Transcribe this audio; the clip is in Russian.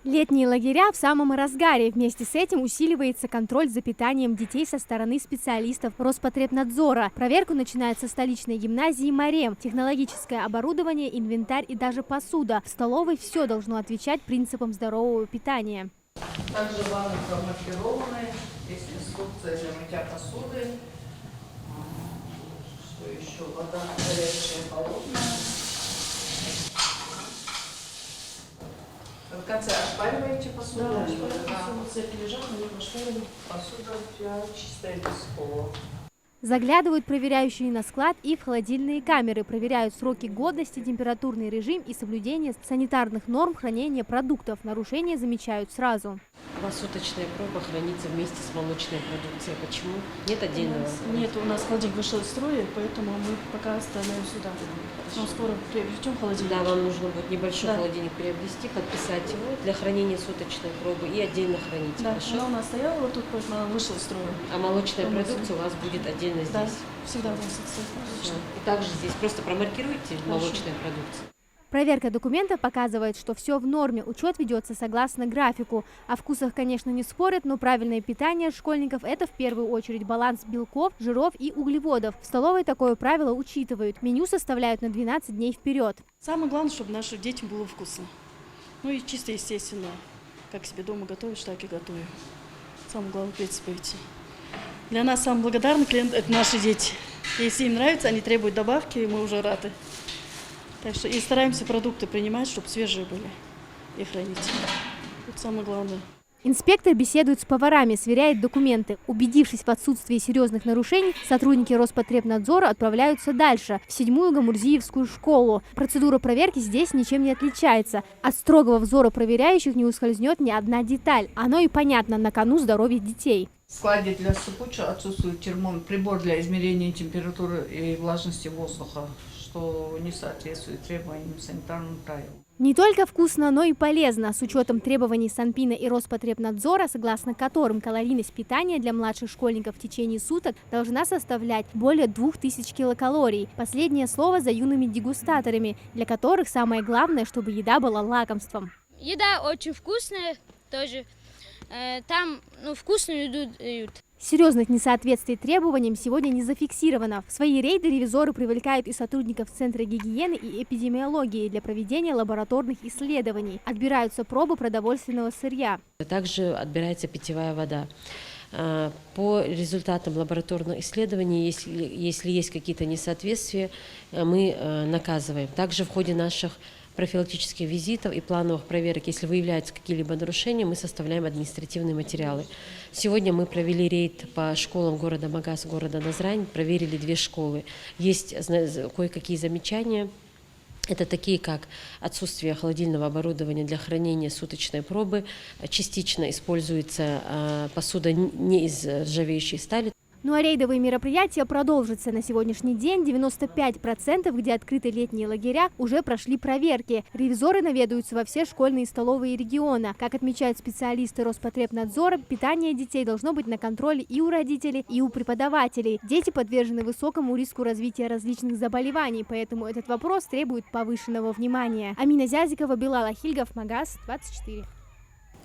Летние лагеря в самом разгаре. Вместе с этим усиливается контроль за питанием детей со стороны специалистов Роспотребнадзора. Проверку начинают со столичной гимназии «Марем». Технологическое оборудование, инвентарь и даже посуда. В столовой все должно отвечать принципам здорового питания. Также ванны промаркированы. Есть инструкция для мытья посуды. Что еще? Вода горячая, холодная. В конце ошпариваете посуду? Да, ошпариваем. Цепи лежат, мы их ошпариваем. Посуда чистая, без слова. Заглядывают проверяющие на склад и в холодильные камеры, проверяют сроки годности, температурный режим и соблюдение санитарных норм хранения продуктов. Нарушения замечают сразу. У вас суточная проба хранится вместе с молочной продукцией. Почему? Нет отдельного? Нет, у нас холодильник вышел из строя, поэтому мы пока оставляем сюда. Но скоро приобретем холодильник. Да, вам нужно будет небольшой холодильник приобрести, подписать его для хранения суточной пробы и отдельно хранить. Да, хорошо? она у нас стояла вот тут, поэтому она вышла из строя. А молочная продукция у вас будет отдельно здесь? Да, всегда у нас это. Все. И также здесь просто промаркируйте молочная продукция. Проверка документов показывает, что все в норме, учет ведется согласно графику. О вкусах, конечно, не спорят, но правильное питание школьников – это в первую очередь баланс белков, жиров и углеводов. В столовой такое правило учитывают. Меню составляют на 12 дней вперед. Самое главное, чтобы нашим детям было вкусно. Ну и чисто естественно, как себе дома готовишь, так и готовим. Самое главное, в принципе, эти. Для нас самый благодарный клиент – это наши дети. Если им нравится, они требуют добавки, и мы уже рады. Так что и стараемся продукты принимать, чтобы свежие были и хранить. Это самое главное. Инспектор беседует с поварами, сверяет документы. Убедившись в отсутствии серьезных нарушений, сотрудники Роспотребнадзора отправляются дальше, в 7-ю Гамурзиевскую школу. Процедура проверки здесь ничем не отличается. От строгого взора проверяющих не ускользнет ни одна деталь. Оно и понятно, на кону здоровье детей. В складе для сыпучего отсутствует прибор для измерения температуры и влажности воздуха, что не соответствует требованиям санитарным правилам. Не только вкусно, но и полезно. С учетом требований Санпина и Роспотребнадзора, согласно которым калорийность питания для младших школьников в течение суток должна составлять более 2000 килокалорий. Последнее слово за юными дегустаторами, для которых самое главное, чтобы еда была лакомством. Еда очень вкусная тоже. Там вкусную еду дают. Серьезных несоответствий требованиям сегодня не зафиксировано. В свои рейды ревизоры привлекают и сотрудников Центра гигиены и эпидемиологии для проведения лабораторных исследований. Отбираются пробы продовольственного сырья. Также отбирается питьевая вода. По результатам лабораторных исследований, если есть какие-то несоответствия, мы наказываем. Также в ходе наших профилактических визитов и плановых проверок, если выявляются какие-либо нарушения, мы составляем административные материалы. Сегодня мы провели рейд по школам города Магас, города Назрань, проверили 2 школы. Есть кое-какие замечания. Это такие, как отсутствие холодильного оборудования для хранения суточной пробы, частично используется посуда не из ржавеющей стали. Ну а рейдовые мероприятия продолжатся. На сегодняшний день 95%, где открыты летние лагеря, уже прошли проверки. Ревизоры наведаются во все школьные столовые региона. Как отмечают специалисты Роспотребнадзора, питание детей должно быть на контроле и у родителей, и у преподавателей. Дети подвержены высокому риску развития различных заболеваний, поэтому этот вопрос требует повышенного внимания. Амина Зязикова, Билал Ахильгов, Магас, 24.